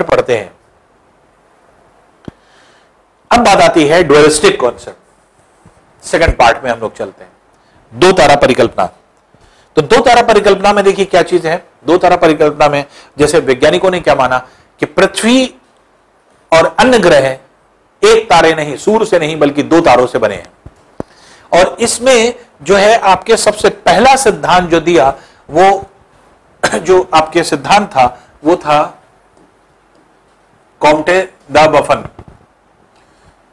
पर पढ़ते हैं। अब बात आती है डुअलिस्टिक कॉन्सेप्ट। सेकंड पार्ट में हम लोग चलते हैं, दो तारा परिकल्पना। तो दो तारा परिकल्पना में देखिए क्या चीज है। दो तारा परिकल्पना में जैसे वैज्ञानिकों ने क्या माना कि पृथ्वी और अन्य ग्रह एक तारे नहीं, सूर्य से नहीं, बल्कि दो तारों से बने हैं। और इसमें जो है आपके सबसे पहला सिद्धांत जो दिया, वो जो आपके सिद्धांत था वो था कॉम्टे द बफन।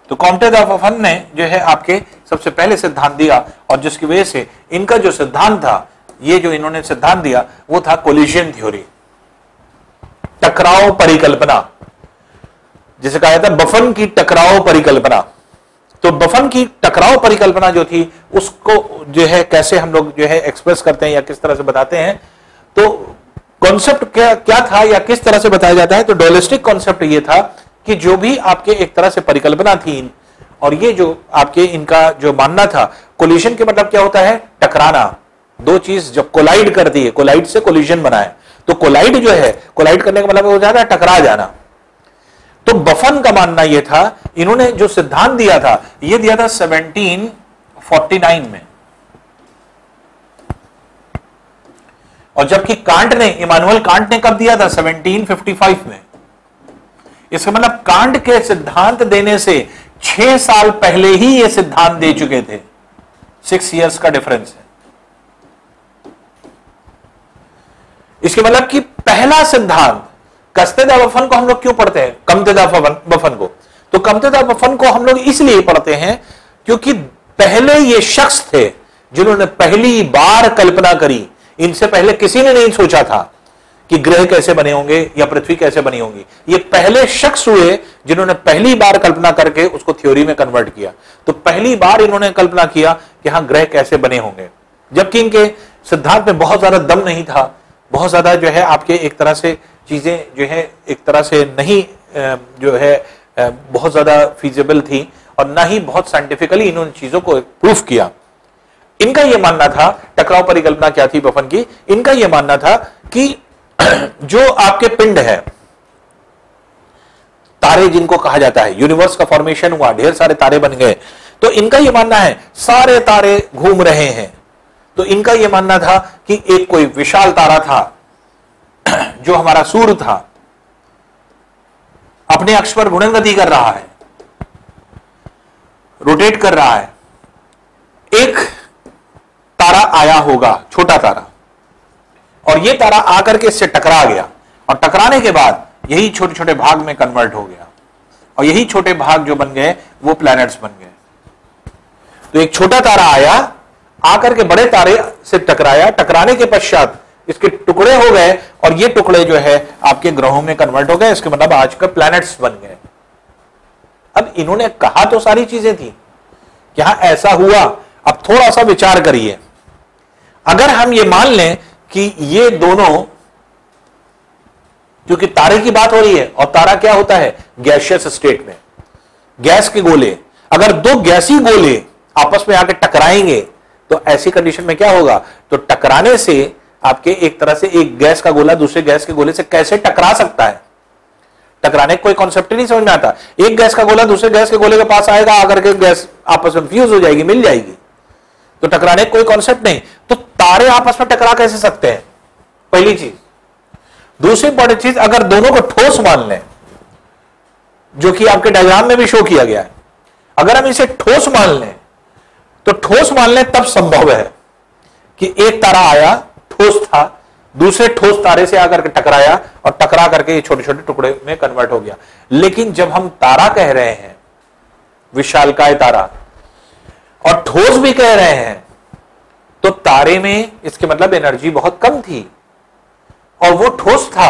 तो कॉम्टे द बफन ने जो है आपके सबसे पहले सिद्धांत दिया, और जिसकी वजह से इनका जो सिद्धांत था, ये जो इन्होंने सिद्धांत दिया वो था कोलिजन थ्योरी, टकराव परिकल्पना, जिसे कहा जाता है बफन की टकराव परिकल्पना। तो बफन की टकराव परिकल्पना जो थी उसको जो है कैसे हम लोग जो है एक्सप्रेस करते हैं या किस तरह से बताते हैं, तो कॉन्सेप्ट क्या था या किस तरह से बताया जाता है। तो डुअलिस्टिक कॉन्सेप्ट ये था कि जो भी आपके एक तरह से परिकल्पना थी, और ये जो आपके इनका जो मानना था, कोलिजन के मतलब क्या होता है, टकराना। दो चीज जब कोलाइड करती है, कोलाइड से कोलिजन बना है, तो कोलाइड जो है, कोलाइड करने का मतलब हो जाता है टकरा जाना। तो बफन का मानना यह था, इन्होंने जो सिद्धांत दिया था यह दिया था 1749 में, और जबकि कांट ने, इमानुएल कांट ने कब दिया था, 1755 में। इसका मतलब कांट के सिद्धांत देने से 6 साल पहले ही यह सिद्धांत दे चुके थे। 6 इयर्स का डिफरेंस है। इसके मतलब कि पहला सिद्धांत कस्ते द बफन को हम लोग क्यों पढ़ते हैं, कमते द बफन को, तो कमते द बफन को हम लोग इसलिए पढ़ते हैं क्योंकि पहले ये शख्स थे जिन्होंने पहली बार कल्पना करी। इनसे पहले किसी ने नहीं सोचा था कि ग्रह कैसे बने होंगे या पृथ्वी कैसे बनी होंगी। ये पहले शख्स हुए जिन्होंने पहली बार कल्पना करके उसको थ्योरी में कन्वर्ट किया। तो पहली बार इन्होंने कल्पना किया कि हाँ ग्रह कैसे बने होंगे, जबकि इनके सिद्धांत में बहुत ज्यादा दम नहीं था, बहुत ज्यादा जो है आपके एक तरह से चीजें जो है एक तरह से नहीं जो है बहुत ज्यादा फीजिबल थी, और ना ही बहुत साइंटिफिकली इन्होंने चीजों को प्रूफ किया। इनका यह मानना था, टकराव परिकल्पना क्या थी बफन की, इनका यह मानना था कि जो आपके पिंड है, तारे जिनको कहा जाता है, यूनिवर्स का फॉर्मेशन हुआ, ढेर सारे तारे बन गए, तो इनका यह मानना है सारे तारे घूम रहे हैं। तो इनका यह मानना था कि एक कोई विशाल तारा था जो हमारा सूर्य था, अपने अक्ष पर घूर्णन गति कर रहा है, रोटेट कर रहा है। एक तारा आया होगा, छोटा तारा, और यह तारा आकर के इससे टकरा गया, और टकराने के बाद यही छोटे छोटे भाग में कन्वर्ट हो गया, और यही छोटे भाग जो बन गए वो प्लैनेट्स बन गए। तो एक छोटा तारा आया, आकर के बड़े तारे से टकराया, टकराने के पश्चात इसके टुकड़े हो गए, और ये टुकड़े जो है आपके ग्रहों में कन्वर्ट हो गए। इसके मतलब आज का प्लैनेट्स बन गए। अब इन्होंने कहा तो सारी चीजें थी कि हाँ ऐसा हुआ। अब थोड़ा सा विचार करिए, अगर हम ये मान लें कि ये दोनों, क्योंकि तारे की बात हो रही है, और तारा क्या होता है, गैसियस स्टेट में, गैस के गोले, अगर दो गैसी गोले आपस में आकर टकराएंगे तो ऐसी कंडीशन में क्या होगा, तो टकराने से आपके एक तरह से एक गैस का गोला दूसरे गैस के गोले से कैसे टकरा सकता है, टकराने का कोई कॉन्सेप्ट नहीं समझ में आता। एक गैस का गोला दूसरे गैस के गोले के पास आएगा, आकर के गैस आपस में फ्यूज हो जाएगी, मिल जाएगी, तो टकराने का कोई कॉन्सेप्ट नहीं। तो तारे आपस में टकरा कैसे सकते हैं, पहली चीज। दूसरी इंपॉर्टेंट चीज, अगर दोनों को ठोस मान लें, जो कि आपके डायग्राम में भी शो किया गया है, अगर हम इसे ठोस मान लें, तो ठोस मान लें तब संभव है कि एक तारा आया, ठोस था, दूसरे ठोस तारे से आकर के टकराया, और टकरा करके ये छोटे छोटे टुकड़े में कन्वर्ट हो गया। लेकिन जब हम तारा कह रहे हैं, विशालकाय तारा, और ठोस भी कह रहे हैं, तो तारे में इसके मतलब एनर्जी बहुत कम थी, और वो ठोस था।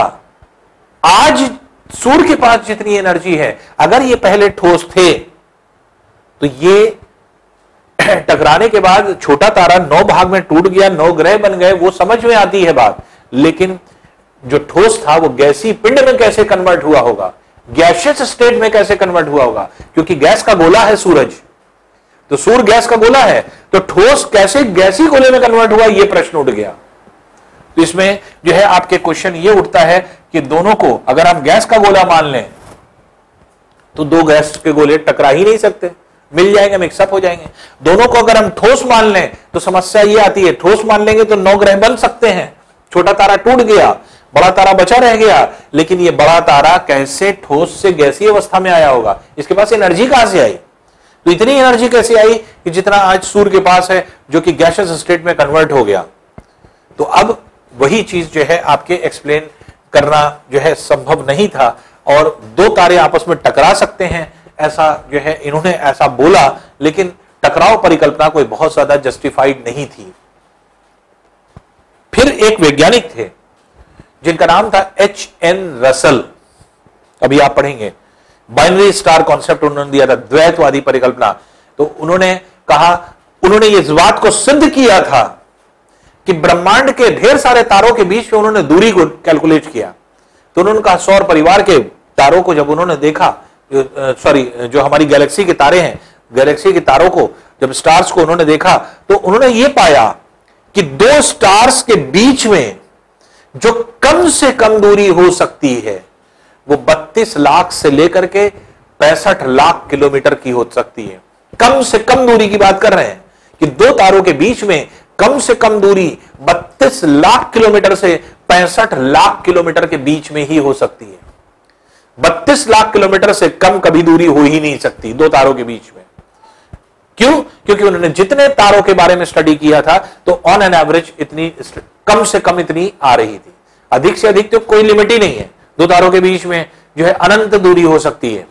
आज सूर्य के पास जितनी एनर्जी है, अगर ये पहले ठोस थे, तो ये टकराने के बाद छोटा तारा 9 भाग में टूट गया, 9 ग्रह बन गए, वो समझ में आती है बात। लेकिन जो ठोस था वो गैसी पिंड में कैसे कन्वर्ट हुआ होगा, गैसियस स्टेट में कैसे कन्वर्ट हुआ होगा, क्योंकि गैस का गोला है सूरज, तो सूर्य गैस का गोला है, तो ठोस कैसे गैसी गोले में कन्वर्ट हुआ, ये प्रश्न उठ गया। तो इसमें जो है आपके क्वेश्चन ये उठता है कि दोनों को अगर हम गैस का गोला मान लें तो दो गैस के गोले टकरा ही नहीं सकते, मिल जाएंगे, मिक्सअप हो जाएंगे। दोनों को अगर हम ठोस मान लें तो समस्या ये आती है, ठोस मान लेंगे तो 9 ग्रह बन सकते हैं, छोटा तारा टूट गया, बड़ा तारा बचा रह गया, लेकिन ये बड़ा तारा कैसे ठोस से गैसीय अवस्था में आया होगा, इसके पास एनर्जी कहां से आई? तो इतनी एनर्जी कैसे आई कि जितना आज सूर्य के पास है, जो कि गैसियस स्टेट में कन्वर्ट हो गया। तो अब वही चीज जो है आपके एक्सप्लेन करना जो है संभव नहीं था, और दो तारे आपस में टकरा सकते हैं ऐसा जो है इन्होंने ऐसा बोला, लेकिन टकराव परिकल्पना कोई बहुत ज्यादा जस्टिफाइड नहीं थी। फिर एक वैज्ञानिक थे जिनका नाम था H.N. रसल, अभी आप पढ़ेंगे, बाइनरी स्टार कॉन्सेप्ट उन्होंने दिया था, द्वैतवादी परिकल्पना। तो उन्होंने कहा, उन्होंने इस बात को सिद्ध किया था कि ब्रह्मांड के ढेर सारे तारों के बीच में उन्होंने दूरी को कैलकुलेट किया। तो उन्होंने कहा सौर परिवार के तारों को जब उन्होंने देखा, जो हमारी गैलेक्सी के तारे हैं, गैलेक्सी के तारों को जब स्टार्स को उन्होंने देखा तो उन्होंने यह पाया कि दो स्टार्स के बीच में जो कम से कम दूरी हो सकती है वो 32 लाख से लेकर के 65 लाख किलोमीटर की हो सकती है। कम से कम दूरी की बात कर रहे हैं कि दो तारों के बीच में कम से कम दूरी 32 लाख किलोमीटर से 65 लाख किलोमीटर के बीच में ही हो सकती है। 32 लाख किलोमीटर से कम कभी दूरी हो ही नहीं सकती दो तारों के बीच में। क्यों? क्योंकि उन्होंने जितने तारों के बारे में स्टडी किया था तो ऑन एन एवरेज इतनी कम से कम इतनी आ रही थी, अधिक से अधिक तो कोई लिमिट ही नहीं है। दो तारों के बीच में जो है अनंत दूरी हो सकती है,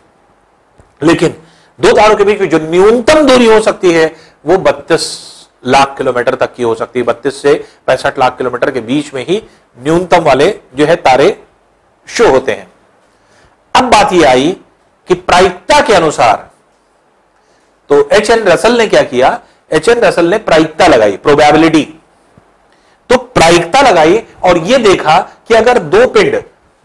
लेकिन दो तारों के बीच में जो न्यूनतम दूरी हो सकती है वो 32 लाख किलोमीटर तक की हो सकती है। 32 से 65 लाख किलोमीटर के बीच में ही न्यूनतम वाले जो है तारे शो होते हैं। अब बात यह आई कि प्रायिकता के अनुसार, तो H.N. रसल ने क्या किया? H.N. रसल ने प्रायिकता लगाई, प्रोबेबिलिटी। तो प्रायिकता लगाई और यह देखा कि अगर दो पिंड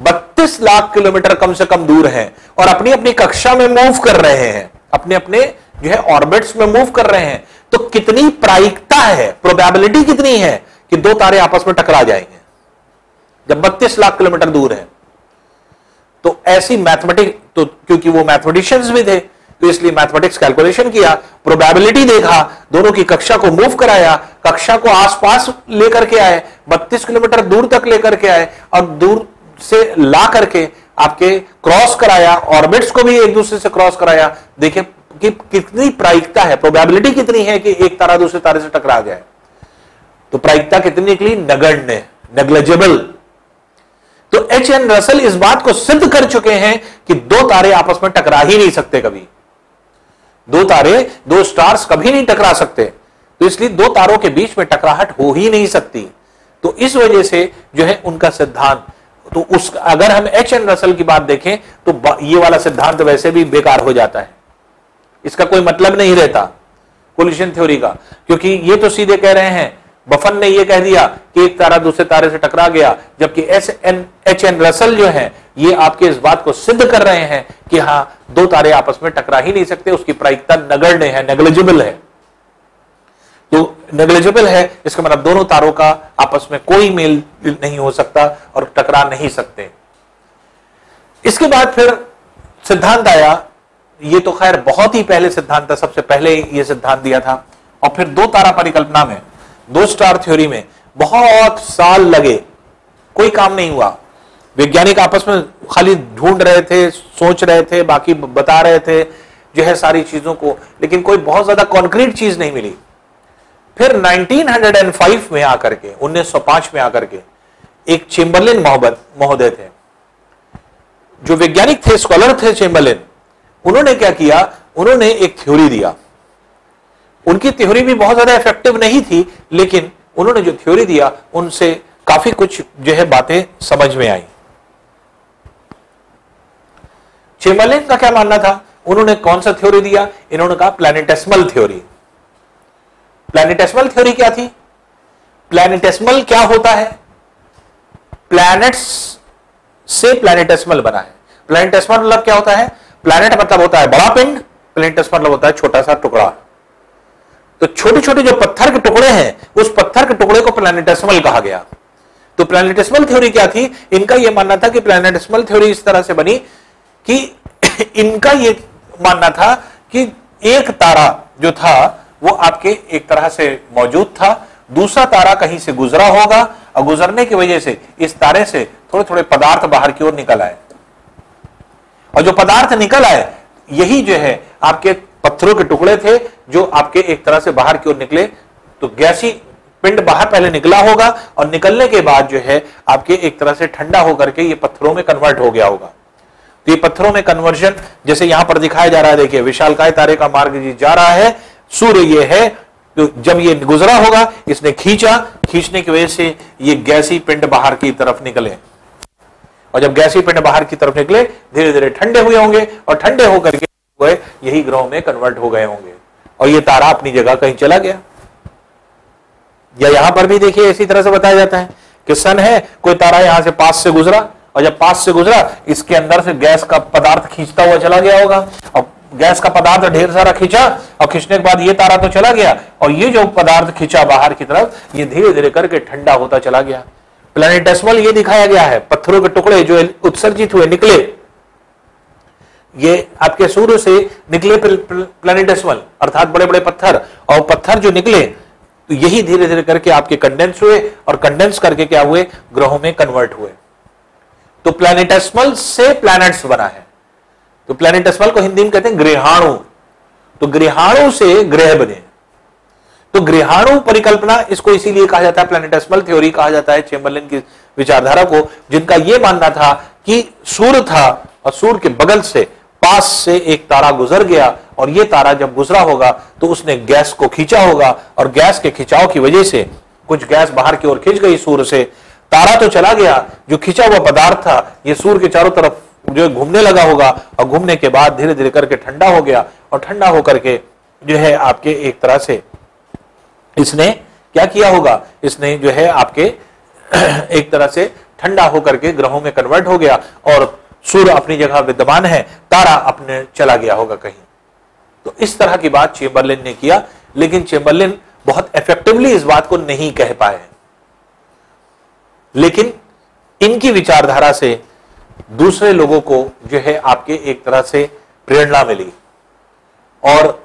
32 लाख किलोमीटर कम से कम दूर हैं और अपनी अपनी कक्षा में मूव कर रहे हैं, अपने अपने जो है ऑर्बिट्स में मूव कर रहे हैं, तो कितनी प्रायिकता है, प्रोबेबिलिटी कितनी है कि दो तारे आपस में टकरा जाएंगे जब 32 लाख किलोमीटर दूर है। तो ऐसी मैथमेटिक्स, तो क्योंकि वो मैथमेटिशियंस भी थे तो इसलिए मैथमेटिक्स कैलकुलेशन किया, प्रोबेबिलिटी देखा, दोनों की कक्षा को मूव कराया, कक्षा को आसपास लेकर के आए, 32 किलोमीटर दूर तक लेकर के आए और दूर से ला करके आपके क्रॉस कराया, ऑर्बिट्स को भी एक दूसरे से क्रॉस कराया। देखिए कि कितनी प्रायिकता है, प्रोबेबिलिटी कितनी है कि एक तारा दूसरे तारे से टकरा जाए। तो प्रायिकता कितनी निकली? नगण्य, नेग्लिजिबल। तो H.N. रसल इस बात को सिद्ध कर चुके हैं कि दो तारे आपस में टकरा ही नहीं सकते कभी, दो तारे, दो स्टार्स कभी नहीं टकरा सकते। तो इसलिए दो तारों के बीच में टकराहट हो ही नहीं सकती। तो इस वजह से जो है उनका सिद्धांत, तो उस अगर हम H.N. रसल की बात देखें तो ये वाला सिद्धांत वैसे भी बेकार हो जाता है, इसका कोई मतलब नहीं रहता कोलिशन थ्योरी का, क्योंकि ये तो सीधे कह रहे हैं, बफन ने ये कह दिया कि एक तारा दूसरे तारे से टकरा गया, जबकि H.N. रसल जो है ये आपके इस बात को सिद्ध कर रहे हैं कि हां दो तारे आपस में टकरा ही नहीं सकते, उसकी प्रायिकता नगण्य है, नेग्लिजिबल है। तो नेग्लिजिबल है, इसका मतलब दोनों तारों का आपस में कोई मेल नहीं हो सकता और टकरा नहीं सकते। इसके बाद फिर सिद्धांत आया, ये तो खैर बहुत ही पहले सिद्धांत था, सबसे पहले ये सिद्धांत दिया था, और फिर दो तारा परिकल्पना में, दो स्टार थ्योरी में बहुत साल लगे, कोई काम नहीं हुआ। वैज्ञानिक आपस में खाली ढूंढ रहे थे, सोच रहे थे, बाकी बता रहे थे जो है सारी चीजों को, लेकिन कोई बहुत ज्यादा कॉन्क्रीट चीज नहीं मिली। फिर 1905 में आकर के, 1905 में आकर के एक चेम्बरलिन महोदय थे, जो वैज्ञानिक थे, स्कॉलर थे चेम्बरलिन। उन्होंने क्या किया? उन्होंने एक थ्योरी दिया। उनकी थ्योरी भी बहुत ज्यादा इफेक्टिव नहीं थी, लेकिन उन्होंने जो थ्योरी दिया उनसे काफी कुछ जो है बातें समझ में आई। चेम्बरलिन का क्या मानना था? उन्होंने कौन सा थ्योरी दिया? इन्होंने कहा प्लैनेटेसिमल थ्योरी। प्लैनेटेसिमल थ्योरी क्या थी? प्लैनेटेसिमल क्या होता है? प्लैनेट्स से प्लैनेटेसिमल बना है। प्लैनेटेसिमल मतलब क्या होता है? प्लैनेट मतलब होता है बड़ा पिंड, प्लैनेटेसिमल मतलब होता है छोटा सा टुकड़ा। तो छोटे छोटे जो पत्थर के टुकड़े हैं, उस पत्थर के टुकड़े को प्लैनेटेसिमल कहा गया। तो प्लैनेटेसिमल थ्योरी क्या थी? इनका यह मानना था कि प्लैनेटेसिमल थ्योरी इस तरह से बनी कि इनका यह मानना था कि एक तारा जो था वो आपके एक तरह से मौजूद था, दूसरा तारा कहीं से गुजरा होगा और गुजरने की वजह से इस तारे से थोड़े थोड़े पदार्थ बाहर की ओर निकल आए, और जो पदार्थ निकल आए यही जो है आपके पत्थरों के टुकड़े थे जो आपके एक तरह से बाहर की ओर निकले। तो गैसी पिंड बाहर पहले निकला होगा और निकलने के बाद जो है आपके एक तरह से ठंडा होकर के ये पत्थरों में कन्वर्ट हो गया होगा। तो ये पत्थरों में कन्वर्जन जैसे यहां पर दिखाया जा रहा है, देखिए विशालकाय तारे का मार्ग जी जा रहा है, सूर्य ये है, तो जब ये गुजरा होगा इसने खींचा, खींचने की वजह से ये गैसी पिंड बाहर की तरफ निकले, और जब गैसी पिंड बाहर की तरफ निकले धीरे धीरे ठंडे हुए होंगे और ठंडे होकर के यही ग्रहों में कन्वर्ट हो गए होंगे और ये तारा अपनी जगह कहीं चला गया। या यहां पर भी देखिए इसी तरह से बताया जाता है कि सन है, कोई तारा यहां से पास से गुजरा, और जब पास से गुजरा इसके अंदर से गैस का पदार्थ खींचता हुआ चला गया होगा, और गैस का पदार्थ ढेर सारा खींचा और खींचने के बाद ये तारा तो चला गया, और ये जो पदार्थ खींचा बाहर की तरफ ये धीरे धीरे करके ठंडा होता चला गया। प्लैनेटेसिमल ये दिखाया गया है, पत्थरों के टुकड़े जो उत्सर्जित हुए निकले, ये आपके सूर्य से निकले प्लैनेटेसिमल अर्थात बड़े बड़े पत्थर, और पत्थर जो निकले तो यही धीरे धीरे करके आपके कंडेंस हुए, और कंडेंस करके क्या हुए, ग्रहों में कन्वर्ट हुए। तो प्लैनेटेसिमल से प्लैनेट्स बना है। तो प्लैनेटेसिमल को हिंदी में कहते हैं ग्रहाणु, तो ग्रहाणु से ग्रह बने। तो ग्रहाणु परिकल्पना इसको इसीलिए कहा जाता है, प्लैनेटेसिमल थ्योरी कहा जाता है चेम्बरलेन की विचारधारा को, जिनका यह मानना था कि सूर्य था और सूर्य के बगल से पास से एक तारा गुजर गया, और यह तारा जब गुजरा होगा तो उसने गैस को खींचा होगा, और गैस के खिंचाव की वजह से कुछ गैस बाहर की ओर खिंच गई सूर्य से, तारा तो चला गया, जो खिंचा हुआ पदार्थ था ये सूर्य के चारों तरफ जो घूमने लगा होगा, और घूमने के बाद धीरे धीरे करके ठंडा हो गया, और ठंडा होकर के जो है आपके एक तरह से इसने क्या किया होगा, इसने जो है आपके एक तरह से ठंडा होकर के ग्रहों में कन्वर्ट हो गया, और सूर्य अपनी जगह विद्यमान है, तारा अपने चला गया होगा कहीं। तो इस तरह की बात चेम्बरलेन ने किया, लेकिन चेम्बरलेन बहुत इफेक्टिवली इस बात को नहीं कह पाए। लेकिन इनकी विचारधारा से दूसरे लोगों को जो है आपके एक तरह से प्रेरणा मिली, और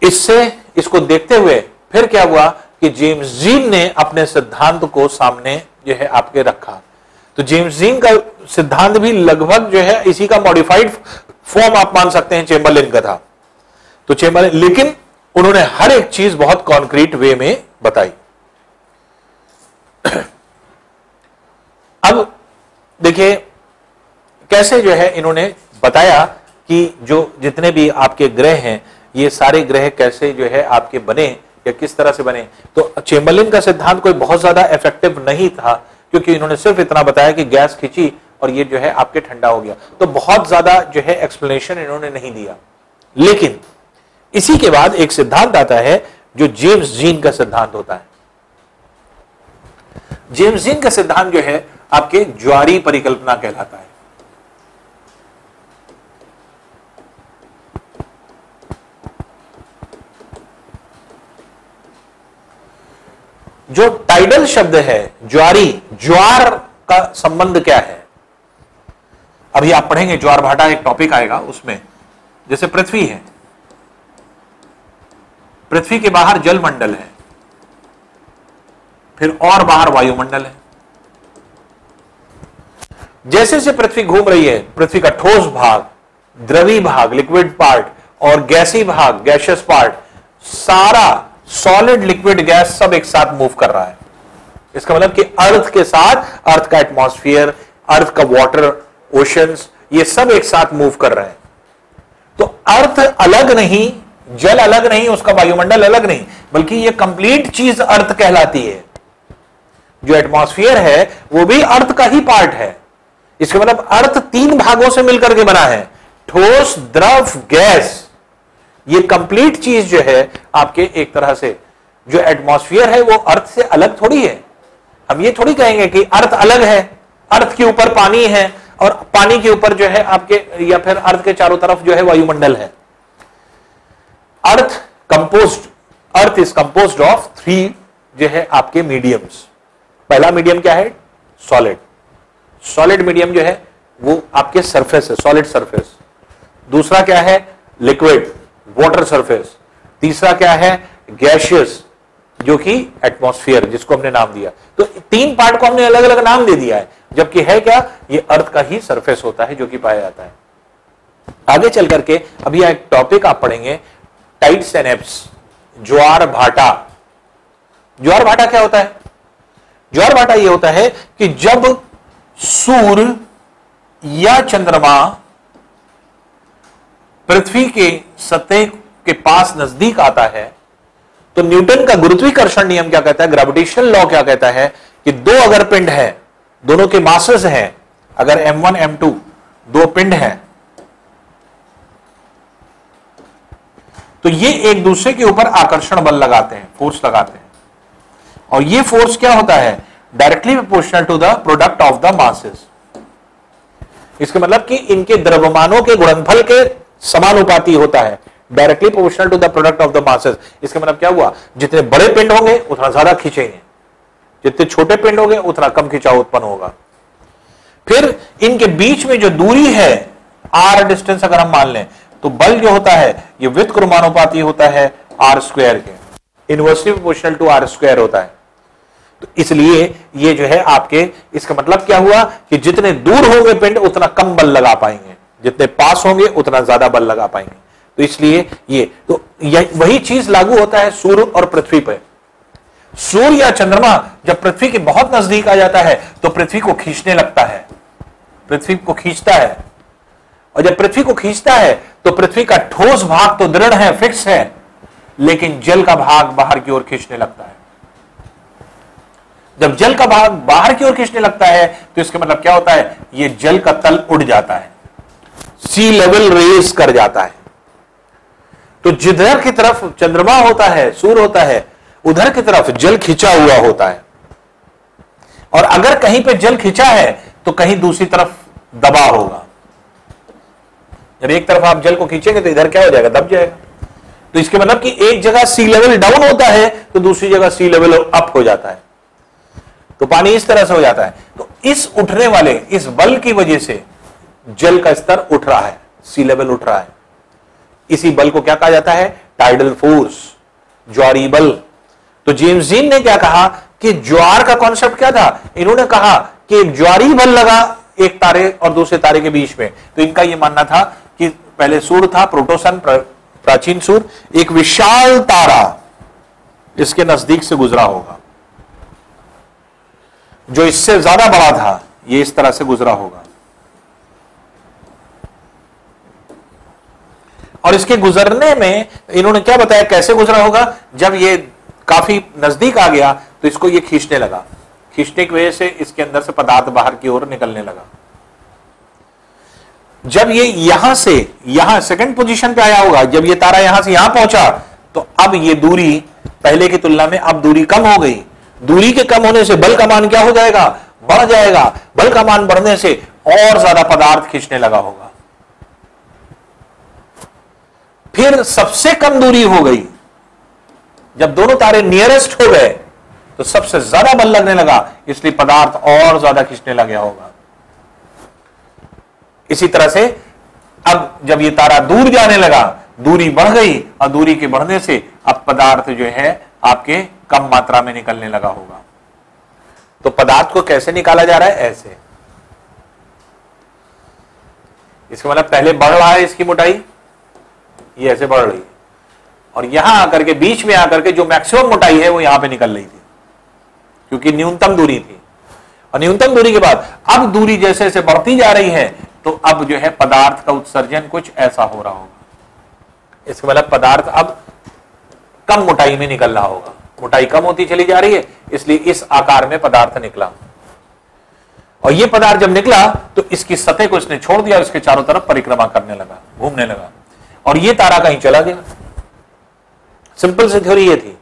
इससे इसको देखते हुए फिर क्या हुआ कि जेम्स जीन ने अपने सिद्धांत को सामने जो है आपके रखा। तो जेम्स जीन का सिद्धांत भी लगभग जो है इसी का मॉडिफाइड फॉर्म आप मान सकते हैं चेम्बरलेन का था। तो चेम्बरलेन, लेकिन उन्होंने हर एक चीज बहुत कॉन्क्रीट वे में बताई। अब देखिए कैसे जो है इन्होंने बताया कि जो जितने भी आपके ग्रह हैं ये सारे ग्रह कैसे जो है आपके बने या किस तरह से बने। तो चेम्बरलेन का सिद्धांत कोई बहुत ज्यादा इफेक्टिव नहीं था, क्योंकि इन्होंने सिर्फ इतना बताया कि गैस खींची और ये जो है आपके ठंडा हो गया, तो बहुत ज्यादा जो है एक्सप्लेनेशन इन्होंने नहीं दिया। लेकिन इसी के बाद एक सिद्धांत आता है जो जेम्स जीन का सिद्धांत होता है। जेम्स जीन का सिद्धांत जो है आपके ज्वारी परिकल्पना कहलाता है। जो टाइडल शब्द है ज्वारी, ज्वार का संबंध क्या है, अभी आप पढ़ेंगे, ज्वार भाटा एक टॉपिक आएगा उसमें। जैसे पृथ्वी है, पृथ्वी के बाहर जल मंडल है, फिर और बाहर वायुमंडल है। जैसे जैसे पृथ्वी घूम रही है, पृथ्वी का ठोस भाग, द्रवी भाग, लिक्विड पार्ट, और गैसी भाग, गैशियस पार्ट, सारा सॉलिड, लिक्विड, गैस सब एक साथ मूव कर रहा है। इसका मतलब कि अर्थ के साथ, अर्थ का एटमॉस्फेयर, अर्थ का वाटर, ओशंस, ये सब एक साथ मूव कर रहे हैं। तो अर्थ अलग नहीं, जल अलग नहीं, उसका वायुमंडल अलग नहीं, बल्कि ये कंप्लीट चीज अर्थ कहलाती है। जो एटमॉस्फेयर है वो भी अर्थ का ही पार्ट है। इसका मतलब अर्थ 3 भागों से मिलकर के बना है, ठोस, द्रव, गैस। ये कंप्लीट चीज जो है आपके एक तरह से जो एटमॉस्फेयर है वो अर्थ से अलग थोड़ी है। हम ये थोड़ी कहेंगे कि अर्थ अलग है, अर्थ के ऊपर पानी है और पानी के ऊपर जो है आपके, या फिर अर्थ के चारों तरफ जो है वायुमंडल है। अर्थ इज कंपोज्ड ऑफ 3 जो है आपके मीडियम्स, पहला मीडियम क्या है? सॉलिड। सॉलिड मीडियम जो है वो आपके सरफेस है, सॉलिड सरफेस। दूसरा क्या है? Liquid, water surface. तीसरा क्या है? गैशियस, जो कि एटमॉस्फेयर, जिसको हमने नाम दिया। तो तीन पार्ट को हमने अलग अलग नाम दे दिया है, जबकि है क्या? ये अर्थ का ही सरफेस होता है जो कि पाया जाता है। आगे चल करके अभी एक टॉपिक आप पढ़ेंगे, टाइड्स एंड एब्स, ज्वार भाटा। ज्वार भाटा क्या होता है? ज्वार भाटा ये होता है कि जब सूर्य या चंद्रमा पृथ्वी के सतह के पास नजदीक आता है तो न्यूटन का गुरुत्वाकर्षण नियम क्या कहता है, ग्रेविटेशनल लॉ क्या कहता है कि दो अगर पिंड है, दोनों के मासेस हैं, अगर m1 m2 दो पिंड हैं, तो ये एक दूसरे के ऊपर आकर्षण बल लगाते हैं, फोर्स लगाते हैं, और ये फोर्स क्या होता है? Directly proportional to the product of the masses. इसका मतलब कि इनके द्रव्यमानों के गुणनफल के समानुपाती होता है, directly proportional to the product of the masses. इसका मतलब क्या हुआ? जितने बड़े पिंड होंगे उतना ज्यादा खींचेंगे, जितने छोटे पिंड होंगे उतना कम खिंचाव उत्पन्न होगा। फिर इनके बीच में जो दूरी है, r डिस्टेंस अगर हम मान लें, तो बल जो होता है ये व्युत्क्रमानुपाती होता है r स्क्वायर के, inversely proportional to r square होता है। तो इसलिए ये जो है आपके, इसका मतलब क्या हुआ कि जितने दूर होंगे पिंड उतना कम बल लगा पाएंगे, जितने पास होंगे उतना ज्यादा बल लगा पाएंगे। तो इसलिए ये तो वही चीज लागू होता है सूर्य और पृथ्वी पर। सूर्य या चंद्रमा जब पृथ्वी के बहुत नजदीक आ जाता है तो पृथ्वी को खींचने लगता है, पृथ्वी को खींचता है, और जब पृथ्वी को खींचता है तो पृथ्वी का ठोस भाग तो दृढ़ है, फिक्स है, लेकिन जल का भाग बाहर की ओर खींचने लगता है। जब जल का भाग बाहर की ओर खींचने लगता है तो इसका मतलब क्या होता है? ये जल का तल उड़ जाता है, सी लेवल रेज कर जाता है। तो जिधर की तरफ चंद्रमा होता है, सूर्य होता है, उधर की तरफ जल खिंचा हुआ होता है, और अगर कहीं पे जल खिंचा है तो कहीं दूसरी तरफ दबा होगा। जब एक तरफ आप जल को खींचेंगे तो इधर क्या हो जाएगा? दब जाएगा। तो इसके मतलब कि एक जगह सी लेवल डाउन होता है तो दूसरी जगह सी लेवल अप हो जाता है, तो पानी इस तरह से हो जाता है। तो इस उठने वाले इस बल की वजह से जल का स्तर उठ रहा है, सी लेवल उठ रहा है। इसी बल को क्या कहा जाता है? टाइडल फोर्स, ज्वारी बल। तो जेम्स जीन ने क्या कहा कि ज्वार का कॉन्सेप्ट क्या था? इन्होंने कहा कि एक ज्वारी बल लगा एक तारे और दूसरे तारे के बीच में। तो इनका यह मानना था कि पहले सूर्य था, प्रोटोसन, प्राचीन सूर्य, एक विशाल तारा इसके नजदीक से गुजरा होगा, जो इससे ज्यादा बड़ा था, ये इस तरह से गुजरा होगा, और इसके गुजरने में इन्होंने क्या बताया कैसे गुजरा होगा? जब ये काफी नजदीक आ गया तो इसको ये खींचने लगा, खींचने की वजह से इसके अंदर से पदार्थ बाहर की ओर निकलने लगा। जब ये यहां से यहां सेकंड पोजीशन पे आया होगा, जब ये तारा यहां से यहां पहुंचा, तो अब ये दूरी पहले की तुलना में अब दूरी कम हो गई। दूरी के कम होने से बल का मान क्या हो जाएगा? बढ़ जाएगा। बल का मान बढ़ने से और ज्यादा पदार्थ खींचने लगा होगा। फिर सबसे कम दूरी हो गई, जब दोनों तारे नियरेस्ट हो गए तो सबसे ज्यादा बल लगने लगा, इसलिए पदार्थ और ज्यादा खींचने लग गया होगा। इसी तरह से अब जब ये तारा दूर जाने लगा, दूरी बढ़ गई, और दूरी के बढ़ने से अब पदार्थ जो है आपके कम मात्रा में निकलने लगा होगा। तो पदार्थ को कैसे निकाला जा रहा है? ऐसे। इसका मतलब पहले बढ़ रहा है इसकी मोटाई, ये ऐसे बढ़ रही है, और यहां आकर के बीच में आकर के जो मैक्सिमम मोटाई है वो यहां पे निकल रही थी, क्योंकि न्यूनतम दूरी थी। और न्यूनतम दूरी के बाद अब दूरी जैसे जैसे बढ़ती जा रही है तो अब जो है पदार्थ का उत्सर्जन कुछ ऐसा हो रहा होगा। इसका मतलब पदार्थ अब कम मोटाई में निकल रहा होगा, मोटाई कम होती चली जा रही है, इसलिए इस आकार में पदार्थ निकला। और ये पदार्थ जब निकला तो इसकी सतह को इसने छोड़ दिया, इसके चारों तरफ परिक्रमा करने लगा, घूमने लगा, और ये तारा कहीं चला गया। सिंपल सी थ्योरी ये थी।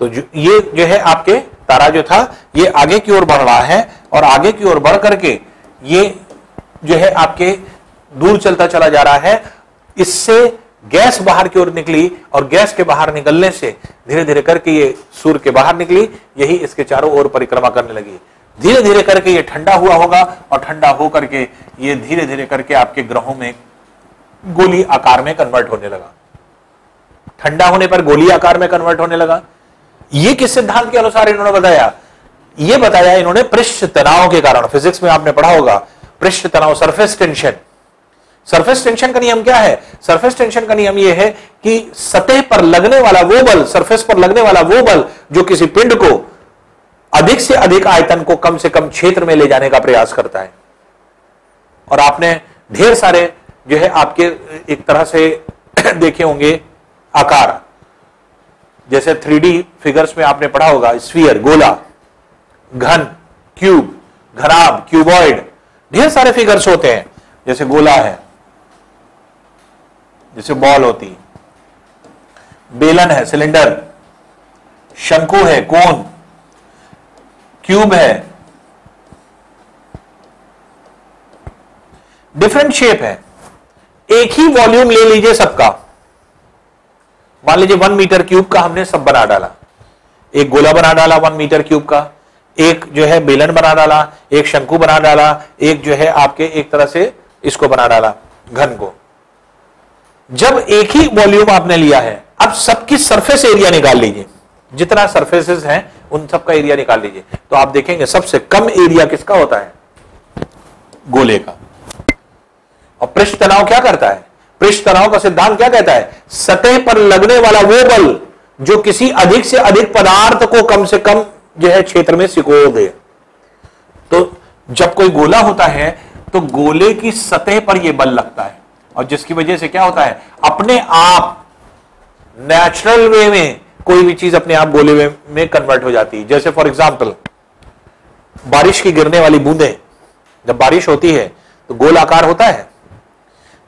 तो ये जो है आपके तारा जो था ये आगे की ओर बढ़ रहा है, और आगे की ओर बढ़ करके ये जो है आपके दूर चलता चला जा रहा है। इससे गैस बाहर की ओर निकली और गैस के बाहर निकलने से धीरे धीरे करके ये सूर्य के बाहर निकली, यही इसके चारों ओर परिक्रमा करने लगी। धीरे धीरे करके ये ठंडा हुआ होगा और ठंडा हो करके ये धीरे धीरे करके आपके ग्रहों में गोली आकार में कन्वर्ट होने लगा। ठंडा होने पर गोली आकार में कन्वर्ट होने लगा। ये किस सिद्धांत के अनुसार इन्होंने बताया? ये बताया इन्होंने पृष्ठ तनाव के कारण। फिजिक्स में आपने पढ़ा होगा पृष्ठ तनाव, सरफेस टेंशन। सरफेस टेंशन का नियम क्या है? सरफेस टेंशन का नियम यह है कि सतह पर लगने वाला वो बल, सरफेस पर लगने वाला वो बल जो किसी पिंड को अधिक से अधिक आयतन को कम से कम क्षेत्र में ले जाने का प्रयास करता है। और आपने ढेर सारे जो है आपके एक तरह से देखे होंगे आकार, जैसे 3D फिगर्स में आपने पढ़ा होगा स्फीयर, गोला, घन, क्यूब, घनाभ, क्यूबॉइड, ढेर सारे फिगर्स होते हैं। जैसे गोला है, जैसे बॉल होती, बेलन है, सिलेंडर, शंकु है, कोन, क्यूब है, डिफरेंट शेप है। एक ही वॉल्यूम ले लीजिए सबका, मान लीजिए 1 मीटर क्यूब का हमने सब बना डाला, एक गोला बना डाला 1 मीटर क्यूब का, एक जो है बेलन बना डाला, एक शंकु बना डाला, एक जो है आपके एक तरह से इसको बना डाला घन को। जब एक ही वॉल्यूम आपने लिया है, अब सबकी सरफेस एरिया निकाल लीजिए, जितना सरफेसेस हैं उन सबका एरिया निकाल लीजिए, तो आप देखेंगे सबसे कम एरिया किसका होता है? गोले का। और पृष्ठ तनाव क्या करता है? पृष्ठ तनाव का सिद्धांत क्या कहता है? सतह पर लगने वाला वो बल जो किसी अधिक से अधिक पदार्थ को कम से कम जो है क्षेत्र में सिकोड़ दे। तो जब कोई गोला होता है तो गोले की सतह पर यह बल लगता है, और जिसकी वजह से क्या होता है? अपने आप नेचुरल वे में कोई भी चीज अपने आप गोले में कन्वर्ट हो जाती है। जैसे फॉर एग्जांपल बारिश की गिरने वाली बूंदें, जब बारिश होती है तो गोल आकार होता है,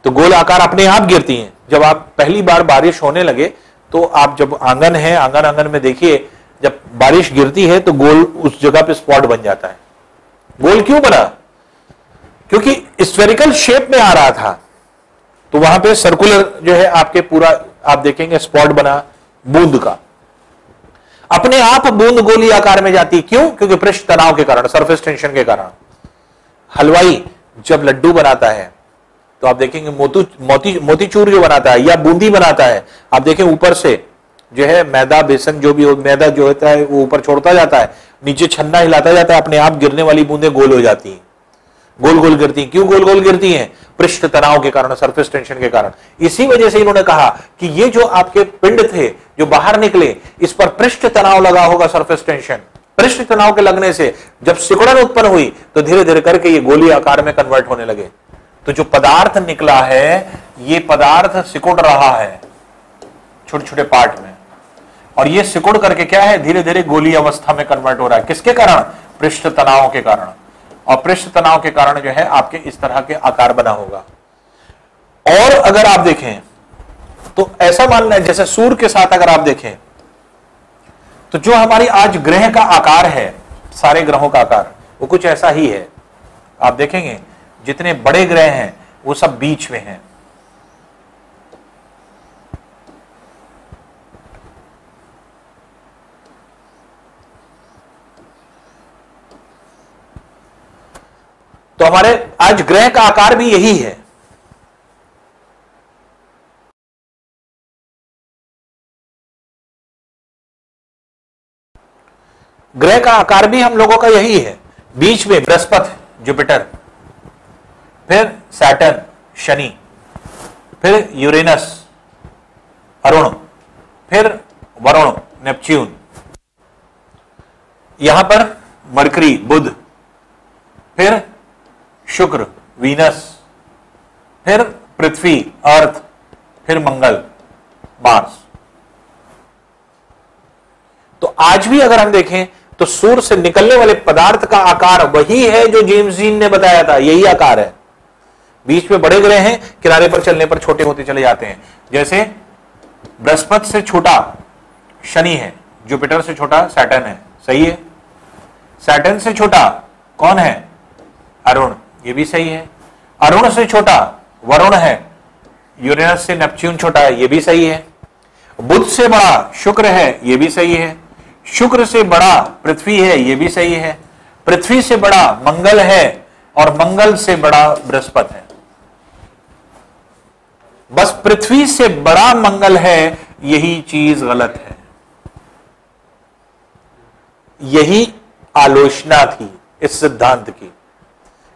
तो गोल आकार अपने आप गिरती हैं। जब आप पहली बार बारिश होने लगे तो आप जब आंगन है, आंगन में देखिए, जब बारिश गिरती है तो गोल उस जगह पे स्पॉट बन जाता है। गोल क्यों बना? क्योंकि स्फेरिकल शेप में आ रहा था, तो वहां पे सर्कुलर जो है आपके पूरा आप देखेंगे स्पॉट बना बूंद का। अपने आप बूंद गोली आकार में जाती, क्यों? क्योंकि पृष्ठ तनाव के कारण, सरफेस टेंशन के कारण। हलवाई जब लड्डू बनाता है तो आप देखेंगे मोतीचूर जो बनाता है या बूंदी बनाता है, आप देखें ऊपर से जो है मैदा, बेसन जो भी हो, मैदा जो होता है वो ऊपर छोड़ता जाता है, नीचे छन्ना हिलाता जाता है, अपने आप गिरने वाली बूंदें गोल हो जाती हैं, गोल गोल गिरती हैं। क्यों गोल गोल गिरती हैं? पृष्ठ तनाव के कारण, सरफेस टेंशन के कारण। इसी वजह से इन्होंने कहा कि ये जो आपके पिंड थे जो बाहर निकले, इस पर पृष्ठ तनाव लगा होगा, सरफेस टेंशन। पृष्ठ तनाव के लगने से जब सिकुड़न उत्पन्न हुई तो धीरे धीरे करके ये गोली आकार में कन्वर्ट होने लगे। तो जो पदार्थ निकला है, ये पदार्थ सिकुड़ रहा है छोटे छोटे पार्ट में, और ये सिकुड़ करके क्या है? धीरे धीरे गोली अवस्था में कन्वर्ट हो रहा है। किसके कारण? पृष्ठ तनाव के कारण। और पृष्ठ तनाव के कारण जो है आपके इस तरह के आकार बना होगा। और अगर आप देखें तो ऐसा मानना है, जैसे सूर्य के साथ अगर आप देखें तो जो हमारी आज ग्रह का आकार है, सारे ग्रहों का आकार वो कुछ ऐसा ही है। आप देखेंगे जितने बड़े ग्रह हैं वो सब बीच में हैं। तो हमारे आज ग्रह का आकार भी यही है। ग्रह का आकार भी हम लोगों का यही है। बीच में बृहस्पति, जुपिटर, फिर सैटर्न, शनि, फिर यूरेनस, अरुण, फिर वरुण, नेपच्यून, यहां पर मरकरी, बुध, फिर शुक्र, वीनस, फिर पृथ्वी, अर्थ, फिर मंगल, मार्स। तो आज भी अगर हम देखें तो सूर्य से निकलने वाले पदार्थ का आकार वही है जो जेम्स जीन ने बताया था, यही आकार है। बीच में बड़े ग्रह हैं, किनारे पर चलने पर छोटे होते चले जाते हैं। जैसे बृहस्पति से छोटा शनि है, जुपिटर से छोटा सैटर्न है, सही है। सैटर्न से छोटा कौन है? अरुण, ये भी सही है। अरुण से छोटा वरुण है, यूरेनस से नेपच्यून छोटा है, यह भी सही है। बुध से बड़ा शुक्र है, यह भी सही है। शुक्र से बड़ा पृथ्वी है, यह भी सही है। पृथ्वी से बड़ा मंगल है और मंगल से बड़ा बृहस्पति है। बस पृथ्वी से बड़ा मंगल है, यही चीज गलत है। यही आलोचना थी इस सिद्धांत की,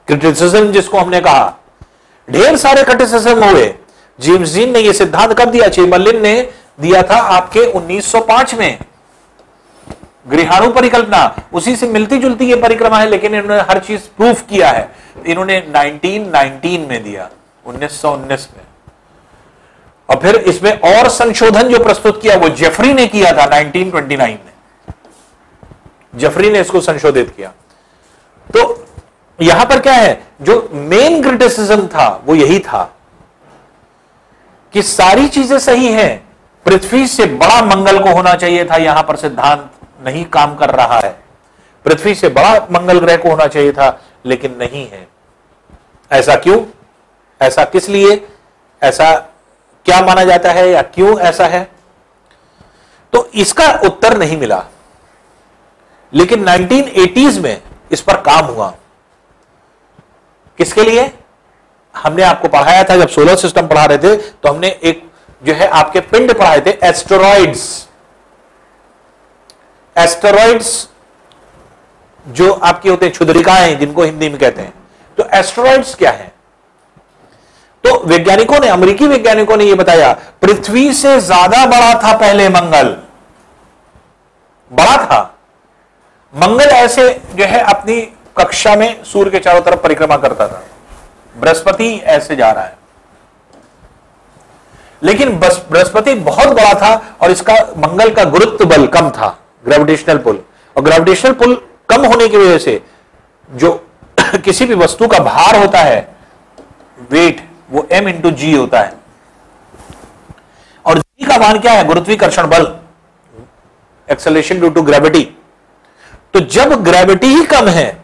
क्रिटिसिज्म जिसको हमने कहा। ढेर सारे क्रिटिसिज्म हुए। जेम्स जीन ने यह सिद्धांत कब दिया? चेम्बरलिन ने दिया था आपके 1905 में। गृहाणु परिकल्पना उसी से मिलती जुलती ये परिक्रमा है, लेकिन इन्होंने हर चीज प्रूफ किया है। इन्होंने 1919 में दिया, 1919 में। और फिर इसमें और संशोधन जो प्रस्तुत किया वो जेफरी ने किया था 1929 में। जेफरी ने इसको संशोधित किया। तो यहां पर क्या है, जो मेन क्रिटिसिज्म था वो यही था कि सारी चीजें सही हैं, पृथ्वी से बड़ा मंगल को होना चाहिए था, यहां पर सिद्धांत नहीं काम कर रहा है। पृथ्वी से बड़ा मंगल ग्रह को होना चाहिए था, लेकिन नहीं है। ऐसा क्यों? ऐसा किस लिए? ऐसा क्या माना जाता है या क्यों ऐसा है? तो इसका उत्तर नहीं मिला। लेकिन 1980s में इस पर काम हुआ। किसके लिए? हमने आपको पढ़ाया था, जब सोलर सिस्टम पढ़ा रहे थे तो हमने एक जो है आपके पिंड पढ़ाए थे, एस्टेरॉइड्स। एस्टेरॉइड्स जो आपके होते हैं क्षुद्रिकाएं, जिनको हिंदी में कहते हैं। तो एस्टेरॉइड्स क्या है? तो वैज्ञानिकों ने, अमेरिकी वैज्ञानिकों ने यह बताया, पृथ्वी से ज्यादा बड़ा था पहले मंगल, बड़ा था। मंगल ऐसे जो है अपनी कक्षा में सूर्य के चारों तरफ परिक्रमा करता था। बृहस्पति ऐसे जा रहा है, लेकिन बृहस्पति बहुत बड़ा था और इसका मंगल का गुरुत्व बल कम था, ग्रेविटेशनल पुल। और ग्रेविटेशनल पुल कम होने की वजह से जो किसी भी वस्तु का भार होता है, वेट, वो m इंटू जी होता है। और जी का मान क्या है? गुरुत्वीकर्षण बल, एक्सेलरेशन ड्यू टू ग्रेविटी। तो जब ग्रेविटी ही कम है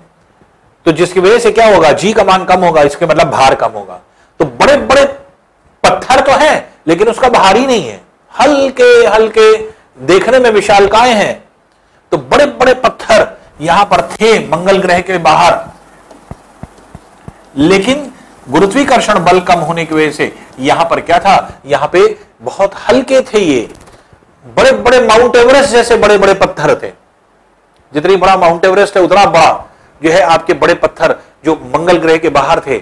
तो जिसकी वजह से क्या होगा? जी का मान कम होगा, इसके मतलब भार कम होगा। तो बड़े बड़े पत्थर तो हैं, लेकिन उसका भार ही नहीं है, हल्के हल्के, देखने में विशालकाय हैं। तो बड़े बड़े पत्थर यहां पर थे मंगल ग्रह के बाहर, लेकिन गुरुत्वीकर्षण बल कम होने की वजह से यहां पर क्या था? यहां पे बहुत हल्के थे ये, बड़े बड़े माउंट एवरेस्ट जैसे बड़े बड़े पत्थर थे। जितनी बड़ा माउंट एवरेस्ट है उतना बड़ा जो है आपके बड़े पत्थर जो मंगल ग्रह के बाहर थे,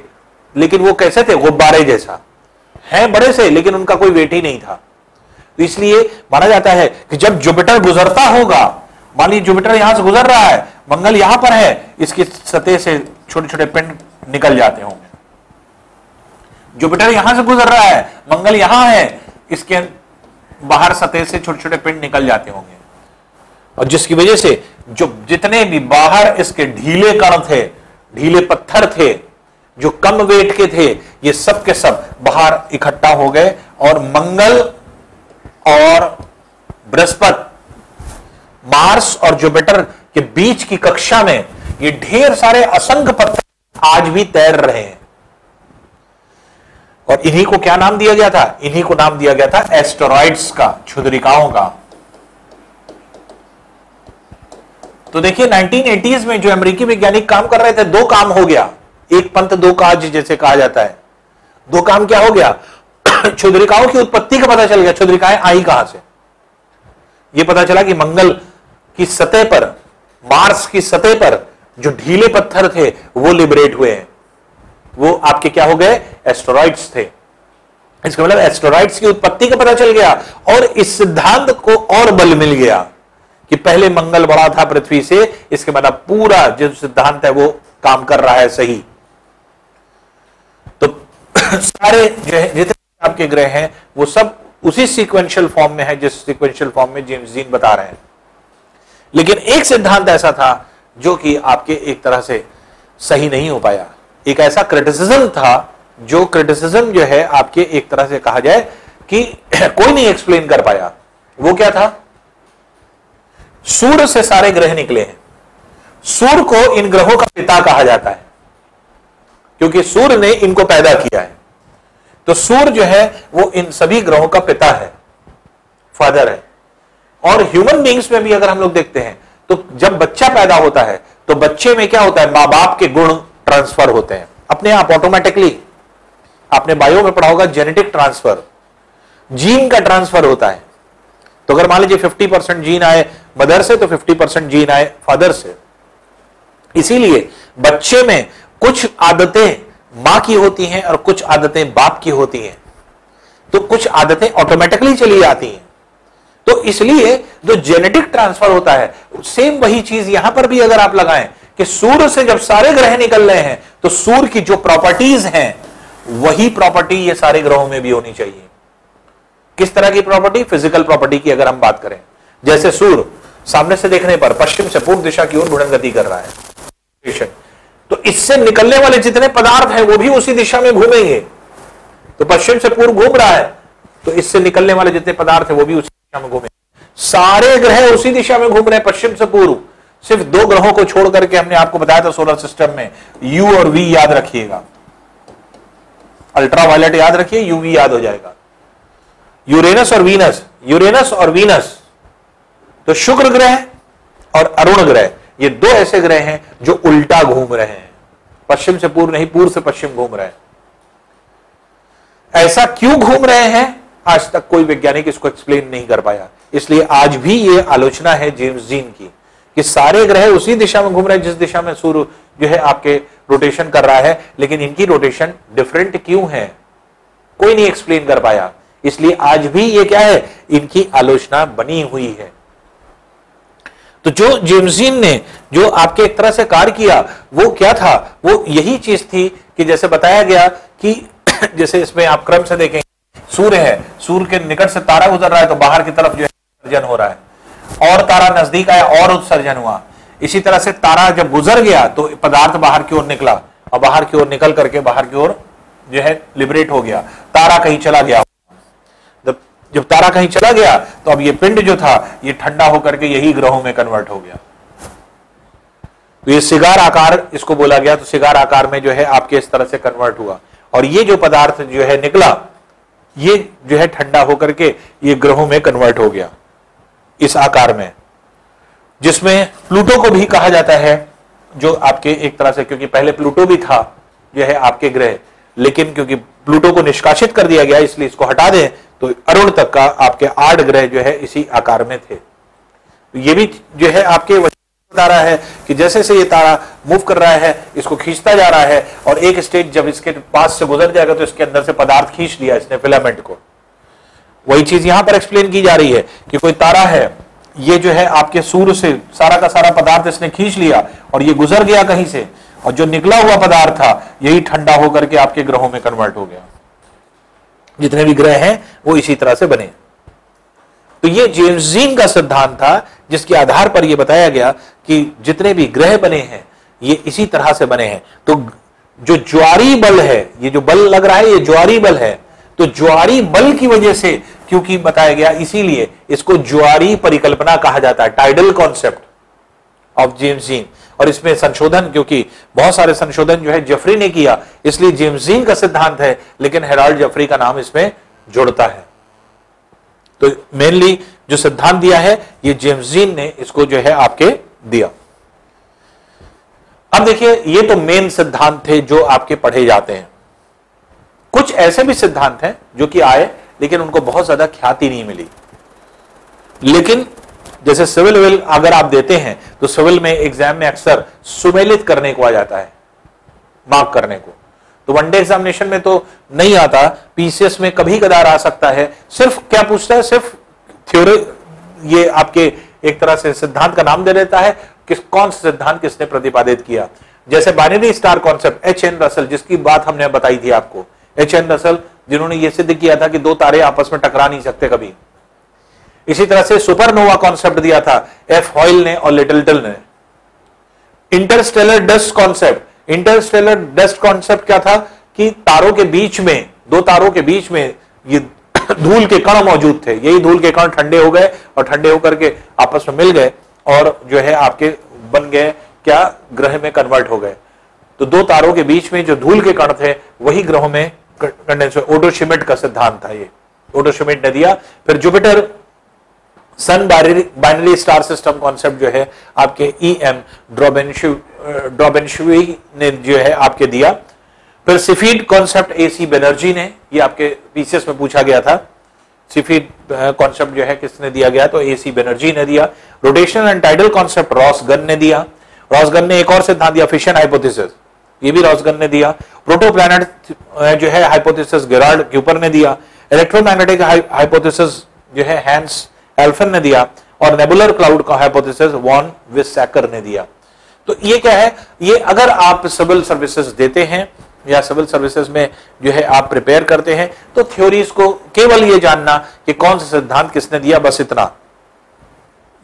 लेकिन वो कैसे थे? गुब्बारे जैसा है, बड़े से, लेकिन उनका कोई वेट ही नहीं था। तो इसलिए माना जाता है कि जब जुपिटर गुजरता होगा, मान लीजिए जुपिटर यहां से गुजर रहा है, मंगल यहां पर है, इसकी सतह से छोटे छोटे पिंड निकल जाते होंगे। जुपिटर यहां से गुजर रहा है, मंगल यहां है, इसके बाहर सतह से छोटे छोटे पिंड निकल जाते होंगे। और जिसकी वजह से जो जितने भी बाहर इसके ढीले कण थे, ढीले पत्थर थे, जो कम वेट के थे, ये सब के सब बाहर इकट्ठा हो गए और मंगल और बृहस्पति, मार्स और जुपिटर के बीच की कक्षा में ये ढेर सारे असंख्य पत्थर आज भी तैर रहे हैं। और इन्हीं को क्या नाम दिया गया था? इन्हीं को नाम दिया गया था एस्टेरॉइड्स का, क्षुद्रिकाओं का। तो देखिए 1980s में जो अमेरिकी वैज्ञानिक काम कर रहे थे, दो काम हो गया, एक पंथ दो काज जैसे कहा जाता है। दो काम क्या हो गया? क्षुद्रिकाओं की उत्पत्ति का पता चल गया, क्षुद्रिकाएं आई कहां से। यह पता चला कि मंगल की सतह पर, मार्स की सतह पर जो ढीले पत्थर थे वो लिबरेट हुए हैं, वो आपके क्या हो गए? एस्टेरॉइड्स थे। इसका मतलब एस्टेरॉइड्स की उत्पत्ति का पता चल गया और इस सिद्धांत को और बल मिल गया कि पहले मंगल बड़ा था पृथ्वी से। इसके मतलब पूरा जो सिद्धांत है वो काम कर रहा है सही। तो सारे ग्रह, जितने आपके ग्रह हैं, वो सब उसी सीक्वेंशियल फॉर्म में है जिस सीक्वेंशियल फॉर्म में जेम्स जीन बता रहे हैं। लेकिन एक सिद्धांत ऐसा था जो कि आपके एक तरह से सही नहीं हो पाया। एक ऐसा क्रिटिसिज्म था जो क्रिटिसिज्म जो है आपके एक तरह से कहा जाए कि कोई नहीं एक्सप्लेन कर पाया। वो क्या था? सूर्य से सारे ग्रह निकले हैं। सूर्य को इन ग्रहों का पिता कहा जाता है क्योंकि सूर्य ने इनको पैदा किया है। तो सूर्य जो है वो इन सभी ग्रहों का पिता है, फादर है। और ह्यूमन बींग्स में भी अगर हम लोग देखते हैं तो जब बच्चा पैदा होता है तो बच्चे में क्या होता है, मां बाप के गुण ट्रांसफर होते हैं अपने आप ऑटोमेटिकली। आपने बायो में पढ़ा होगा जेनेटिक ट्रांसफर, जीन का ट्रांसफर होता है। तो अगर मान लीजिए 50% जीन आए मदर से तो 50% जीन आए फादर से। इसीलिए बच्चे में कुछ आदतें मां की होती हैं और कुछ आदतें बाप की होती हैं, तो कुछ आदतें ऑटोमेटिकली चली आती हैं। तो इसलिए जो जेनेटिक ट्रांसफर होता है सेम वही चीज यहां पर भी अगर आप लगाएं कि सूर्य से जब सारे ग्रह निकल रहे हैं तो सूर्य की जो प्रॉपर्टीज हैं वही प्रॉपर्टी ये सारे ग्रहों में भी होनी चाहिए। किस तरह की प्रॉपर्टी? फिजिकल प्रॉपर्टी की अगर हम बात करें, जैसे सूर्य सामने से देखने पर पश्चिम से पूर्व दिशा की ओर घूर्णन गति कर रहा है, तो इससे निकलने वाले जितने पदार्थ हैं वो भी उसी दिशा में घूमेंगे। तो पश्चिम से पूर्व घूम रहा है तो इससे निकलने वाले जितने पदार्थ हैं वो भी उसी दिशा में घूमेंगे। सारे ग्रह उसी दिशा में घूम रहे हैं पश्चिम से पूर्व, सिर्फ दो ग्रहों को छोड़ करके। हमने आपको बताया था सोलर सिस्टम में यू और वी याद रखिएगा, अल्ट्रावायलेट याद रखिए, यूवी याद हो जाएगा। यूरेनस और वीनस, यूरेनस और वीनस तो शुक्र ग्रह और अरुण ग्रह, ये दो ऐसे ग्रह हैं जो उल्टा घूम रहे हैं, पश्चिम से पूर्व नहीं पूर्व से पश्चिम घूम रहे हैं। ऐसा क्यों घूम रहे हैं आज तक कोई वैज्ञानिक इसको एक्सप्लेन नहीं कर पाया। इसलिए आज भी ये आलोचना है जेम्स जीन की कि सारे ग्रह उसी दिशा में घूम रहे हैं जिस दिशा में सूर्य जो है आपके रोटेशन कर रहा है, लेकिन इनकी रोटेशन डिफरेंट क्यों है कोई नहीं एक्सप्लेन कर पाया। इसलिए आज भी ये क्या है, इनकी आलोचना बनी हुई है। तो जो जेम्स जीन ने जो आपके एक तरह से कार्य किया वो क्या था, वो यही चीज थी कि जैसे बताया गया कि जैसे इसमें आप क्रम से देखें, सूर्य है, सूर्य के निकट से तारा गुजर रहा है तो बाहर की तरफ जो है उत्सर्जन हो रहा है, और तारा नजदीक आया और उत्सर्जन हुआ। इसी तरह से तारा जब गुजर गया तो पदार्थ बाहर की ओर निकला और बाहर की ओर निकल करके बाहर की ओर जो है लिबरेट हो गया, तारा कहीं चला गया। जब तारा कहीं चला गया तो अब ये पिंड जो था ये ठंडा होकर के यही ग्रहों में कन्वर्ट हो गया। तो ये सिगार आकार इसको बोला गया, तो सिगार आकार में जो है आपके इस तरह से कन्वर्ट हुआ, और ये जो पदार्थ जो है निकला ये जो है ठंडा होकर के ये ग्रहों में कन्वर्ट हो गया इस आकार में, जिसमें प्लूटो को भी कहा जाता है, जो आपके एक तरह से, क्योंकि पहले प्लूटो भी था जो है आपके ग्रह, लेकिन क्योंकि प्लूटो को निष्कासित कर दिया गया इसलिए इसको हटा दें, तो अरुण तक का आपके 8 ग्रह जो है इसी आकार में थे। तो ये भी जो है आपके बता रहा है कि जैसे से ये तारा मूव कर रहा है इसको खींचता जा रहा है, और एक स्टेज जब इसके पास से गुजर जाएगा तो इसके अंदर से पदार्थ खींच लिया इसने, फिलामेंट को। वही चीज यहां पर एक्सप्लेन की जा रही है कि कोई तारा है, ये जो है आपके सूर्य से सारा का सारा पदार्थ इसने खींच लिया और ये गुजर गया कहीं से, और जो निकला हुआ पदार्थ था यही ठंडा होकर के आपके ग्रहों में कन्वर्ट हो गया। जितने भी ग्रह हैं वो इसी तरह से बने। तो ये जेम्स जीन का सिद्धांत था जिसके आधार पर यह बताया गया कि जितने भी ग्रह बने हैं ये इसी तरह से बने हैं। तो जो ज्वारी बल है, ये जो बल लग रहा है ये ज्वारी बल है, तो ज्वारी बल की वजह से क्योंकि बताया गया, इसीलिए इसको ज्वारी परिकल्पना कहा जाता है, tidal concept of James gene. और इसमें संशोधन, क्योंकि बहुत सारे संशोधन जो है जेफरी ने किया, इसलिए जेम्स जीन का सिद्धांत है, लेकिन हेराल्ड जेफरी का नाम इसमें जुड़ता है। तो मेनली जो सिद्धांत दिया है ये जेम्स जीन ने इसको जो है आपके दिया। अब देखिए ये तो मेन सिद्धांत थे जो आपके पढ़े जाते हैं। कुछ ऐसे भी सिद्धांत हैं जो कि आए लेकिन उनको बहुत ज्यादा ख्याति नहीं मिली। लेकिन जैसे सिविल विल अगर आप देते हैं तो सिविल में एग्जाम में अक्सर सुमेलित करने को आ जाता है, मार्क करने को। तो वनडे एग्जामिनेशन में तो नहीं आता, पीसीएस में कभी कदार आ सकता है। सिर्फ क्या पूछता है, सिर्फ थ्योरी, ये आपके एक तरह से सिद्धांत का नाम दे देता है, कौन सा सिद्धांत किसने प्रतिपादित किया। जैसे binary star concept, H.N.. Russell, जिसकी बात हमने बताई थी आपको, एच.एन. रसल जिन्होंने यह सिद्ध किया था कि दो तारे आपस में टकरा नहीं सकते कभी। इसी तरह से सुपरनोवा कॉन्सेप्ट दिया था एफ हॉयल ने और लिटिलटन ने। Interstellar dust concept, Interstellar dust concept क्या था कि तारों के बीच में, दो तारों के बीच में ये धूल के कण मौजूद थे, यही धूल के कण ठंडे हो गए और ठंडे होकर के आपस में मिल गए और जो है आपके बन गए क्या, ग्रह में कन्वर्ट हो गए। तो दो तारों के बीच में जो धूल के कण थे वही ग्रहों में कंडेंस, ओटो शिमिट का सिद्धांत था ये, ओटो शिमिट ने दिया। फिर जुपिटर सन बाइनरी स्टार सिस्टम कॉन्सेप्ट जो है आपके EM ड्रॉबेनशुई ने जो है आपके दिया। फिर सिफीड कॉन्सेप्ट AC बनर्जी ने, ये आपके पीसीएस में पूछा गया था, सिफीड कॉन्सेप्ट जो है किसने दिया गया, तो AC बनर्जी ने दिया। रोटेशनल एंड टाइडल कॉन्सेप्ट रॉसगन ने दिया। रॉसगन ने एक और सिद्धांत दिया, फिशन हाइपोथेसिस, ये भी रॉसगन ने दिया। प्रोटोप्लैनेट जो है हाइपोथेसिस गेरार्ड क्यूपर ने दिया। इलेक्ट्रोमैग्नेटिक हाइपोथेसिस जो है हैंस एल्फन ने दिया। और नेबुलर क्लाउड का हाइपोथेसिस वॉन विसैकर ने दिया। तो ये क्या है, ये अगर आप सिविल सर्विसेज देते हैं या सिविल सर्विसेज में जो है आप प्रिपेयर करते हैं, तो थ्योरीज को केवल ये जानना कि कौन सा सिद्धांत किसने दिया, बस इतना,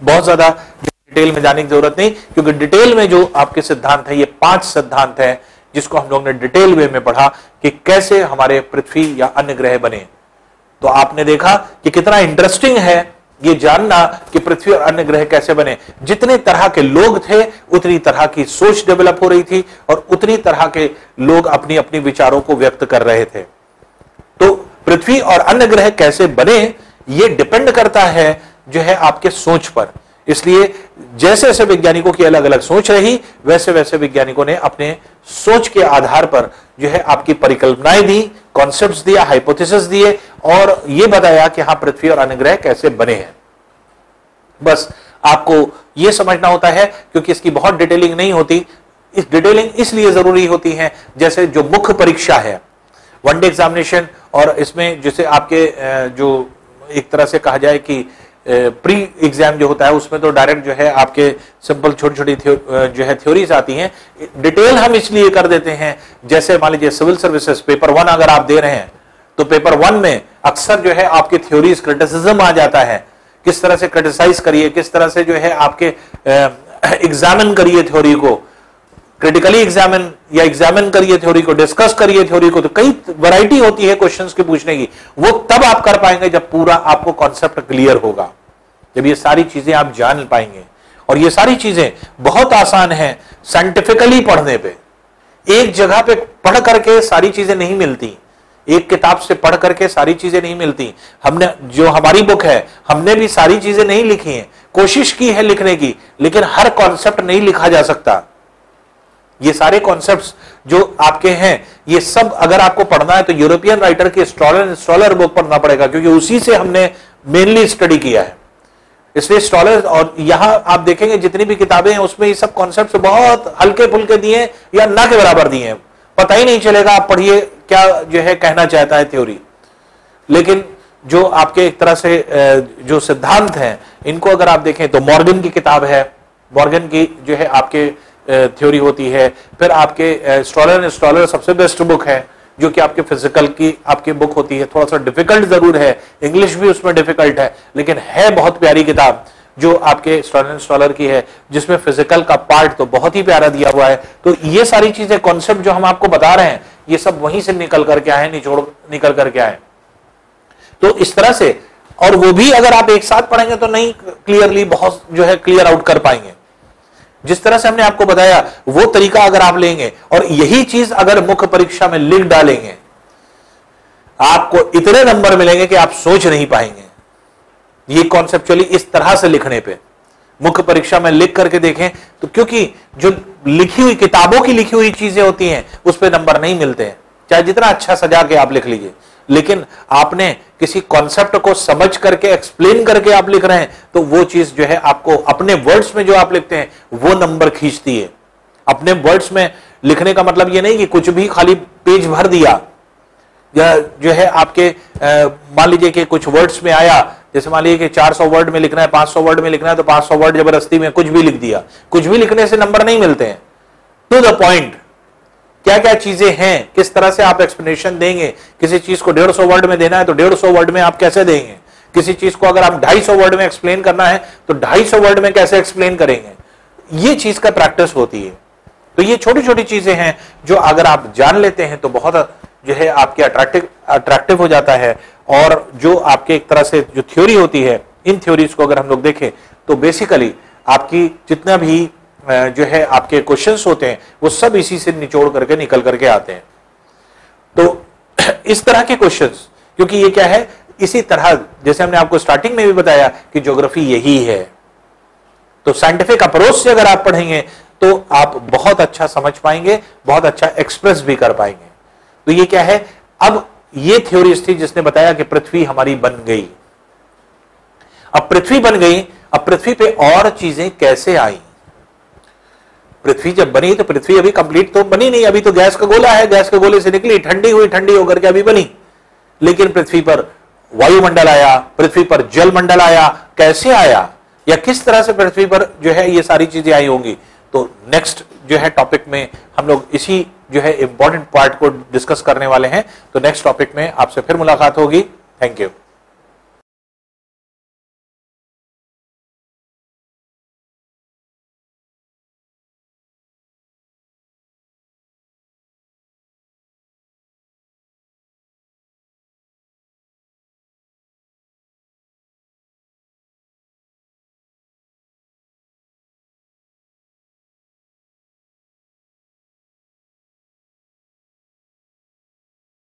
बहुत ज्यादा डिटेल में जाने की जरूरत नहीं, क्योंकि डिटेल में जो आपके सिद्धांत है, ये 5 सिद्धांत है जिसको हम लोग ने डिटेल वे में पढ़ा कि कैसे हमारे पृथ्वी या अन्य ग्रह बने। तो आपने देखा कि कितना इंटरेस्टिंग है ये जानना कि पृथ्वी और अन्य ग्रह कैसे बने। जितने तरह के लोग थे उतनी तरह की सोच डेवलप हो रही थी और उतनी तरह के लोग अपनी अपनी विचारों को व्यक्त कर रहे थे। तो पृथ्वी और अन्य ग्रह कैसे बने ये डिपेंड करता है जो है आपके सोच पर। इसलिए जैसे जैसे वैज्ञानिकों की अलग अलग सोच रही, वैसे वैसे वैज्ञानिकों ने अपने सोच के आधार पर जो है आपकी परिकल्पनाएं दी, कॉन्सेप्ट्स दिया, हाइपोथेसिस दिए और यह बताया कि हाँ पृथ्वी और अन्य ग्रह कैसे बने हैं। बस आपको यह समझना होता है, क्योंकि इसकी बहुत डिटेलिंग नहीं होती। इस डिटेलिंग इसलिए जरूरी होती है, जैसे जो मुख्य परीक्षा है, वनडे एग्जामिनेशन, और इसमें जैसे आपके जो एक तरह से कहा जाए कि प्री एग्जाम जो होता है, उसमें तो डायरेक्ट जो है आपके सिंपल छोटी छोटी जो है थ्योरीज आती हैं। डिटेल हम इसलिए कर देते हैं, जैसे मान लीजिए सिविल सर्विसेज पेपर 1 अगर आप दे रहे हैं, तो पेपर 1 में अक्सर जो है आपके थ्योरीज क्रिटिसिज्म आ जाता है, किस तरह से क्रिटिसाइज करिए, किस तरह से जो है आपके एग्जामिन करिए थ्योरी को, क्रिटिकली एग्जामिन या एग्जामिन करिए थ्योरी को, डिस्कस करिए थ्योरी को। तो कई वैरायटी होती है क्वेश्चंस के पूछने की, वो तब आप कर पाएंगे जब पूरा आपको कॉन्सेप्ट क्लियर होगा, जब ये सारी चीजें आप जान पाएंगे। और ये सारी चीजें बहुत आसान है साइंटिफिकली पढ़ने पे। एक जगह पे पढ़ करके सारी चीजें नहीं मिलती, एक किताब से पढ़ करके सारी चीजें नहीं मिलती। हमने जो हमारी बुक है, हमने भी सारी चीजें नहीं लिखी हैं, कोशिश की है लिखने की, लेकिन हर कॉन्सेप्ट नहीं लिखा जा सकता। ये सारे कॉन्सेप्ट्स जो आपके हैं, ये सब अगर आपको पढ़ना है तो यूरोपियन राइटर की स्टॉलर बुक पढ़ना पड़ेगा, क्योंकि उसी से हमने मेनली स्टडी किया है। इसलिए स्टॉलर, और यहां आप देखेंगे जितनी भी किताबें हैं उसमें ये सब कॉन्सेप्ट्स बहुत हल्के फुल्के दिए या ना के बराबर दिए हैं, पता ही नहीं चलेगा आप पढ़िए क्या जो है कहना चाहता है थ्योरी। लेकिन जो आपके एक तरह से जो सिद्धांत हैं, इनको अगर आप देखें तो मॉर्गन की किताब है, मॉर्गन की जो है आपके थ्योरी होती है। फिर आपके स्टॉलर सबसे बेस्ट बुक है, जो कि आपके फिजिकल की आपकी बुक होती है। थोड़ा सा डिफिकल्ट जरूर है, इंग्लिश भी उसमें डिफिकल्ट है, लेकिन है बहुत प्यारी किताब जो आपके स्टॉलर की है, जिसमें फिजिकल का पार्ट तो बहुत ही प्यारा दिया हुआ है। तो ये सारी चीजें, कॉन्सेप्ट जो हम आपको बता रहे हैं, ये सब वहीं से निकल करके आए, निचोड़ निकल करके आए। तो इस तरह से, और वो भी अगर आप एक साथ पढ़ेंगे तो नहीं क्लियरली बहुत जो है क्लियर आउट कर पाएंगे। जिस तरह से हमने आपको बताया वो तरीका अगर आप लेंगे और यही चीज अगर मुख्य परीक्षा में लिख डालेंगे, आपको इतने नंबर मिलेंगे कि आप सोच नहीं पाएंगे। ये कॉन्सेप्चुअली इस तरह से लिखने पे मुख्य परीक्षा में लिख करके देखें तो, क्योंकि जो लिखी हुई किताबों की लिखी हुई चीजें होती हैं उस पर नंबर नहीं मिलते हैं, चाहे जितना अच्छा सजा के आप लिख लीजिए। लेकिन आपने किसी कॉन्सेप्ट को समझ करके एक्सप्लेन करके आप लिख रहे हैं तो वो चीज जो है आपको अपने वर्ड्स में जो आप लिखते हैं वो नंबर खींचती है। अपने वर्ड्स में लिखने का मतलब ये नहीं कि कुछ भी खाली पेज भर दिया, या जो है आपके मान लीजिए कि कुछ वर्ड्स में आया, जैसे मान लीजिए कि 400 वर्ड में लिखना है, 500 वर्ड में लिखना है, तो 500 वर्ड जबरदस्ती में कुछ भी लिख दिया। कुछ भी लिखने से नंबर नहीं मिलते हैं। टू द पॉइंट, क्या क्या चीजें हैं, किस तरह से आप एक्सप्लेनेशन देंगे। किसी चीज को 150 वर्ड में देना है तो 150 वर्ड में आप कैसे देंगे। किसी चीज को अगर आप 250 वर्ड में एक्सप्लेन करना है तो 250 वर्ड में कैसे एक्सप्लेन करेंगे। ये चीज का प्रैक्टिस होती है। तो ये छोटी छोटी चीजें हैं जो अगर आप जान लेते हैं तो बहुत जो है आपके अट्रैक्टिव हो जाता है। और जो आपके एक तरह से जो थ्योरी होती है, इन थ्योरीज को अगर हम लोग देखें तो बेसिकली आपकी जितना भी जो है आपके क्वेश्चंस होते हैं वो सब इसी से निचोड़ करके निकल करके आते हैं। तो इस तरह के क्वेश्चंस, क्योंकि ये क्या है, इसी तरह जैसे हमने आपको स्टार्टिंग में भी बताया कि ज्योग्राफी यही है, तो साइंटिफिक अप्रोच से अगर आप पढ़ेंगे तो आप बहुत अच्छा समझ पाएंगे, बहुत अच्छा एक्सप्रेस भी कर पाएंगे। तो ये क्या है, अब ये थ्योरीज थी जिसने बताया कि पृथ्वी हमारी बन गई। अब पृथ्वी बन गई, अब पृथ्वी पे और चीजें कैसे आई? पृथ्वी जब बनी तो पृथ्वी अभी कंप्लीट तो बनी नहीं, अभी तो गैस का गोला है, गैस के गोले से निकली, ठंडी हुई, ठंडी होकर के अभी बनी। लेकिन पृथ्वी पर वायुमंडल आया, पृथ्वी पर जलमंडल आया, कैसे आया या किस तरह से पृथ्वी पर जो है ये सारी चीजें आई होंगी, तो नेक्स्ट जो है टॉपिक में हम लोग इसी जो है इंपॉर्टेंट पार्ट को डिस्कस करने वाले हैं। तो नेक्स्ट टॉपिक में आपसे फिर मुलाकात होगी। Thank you.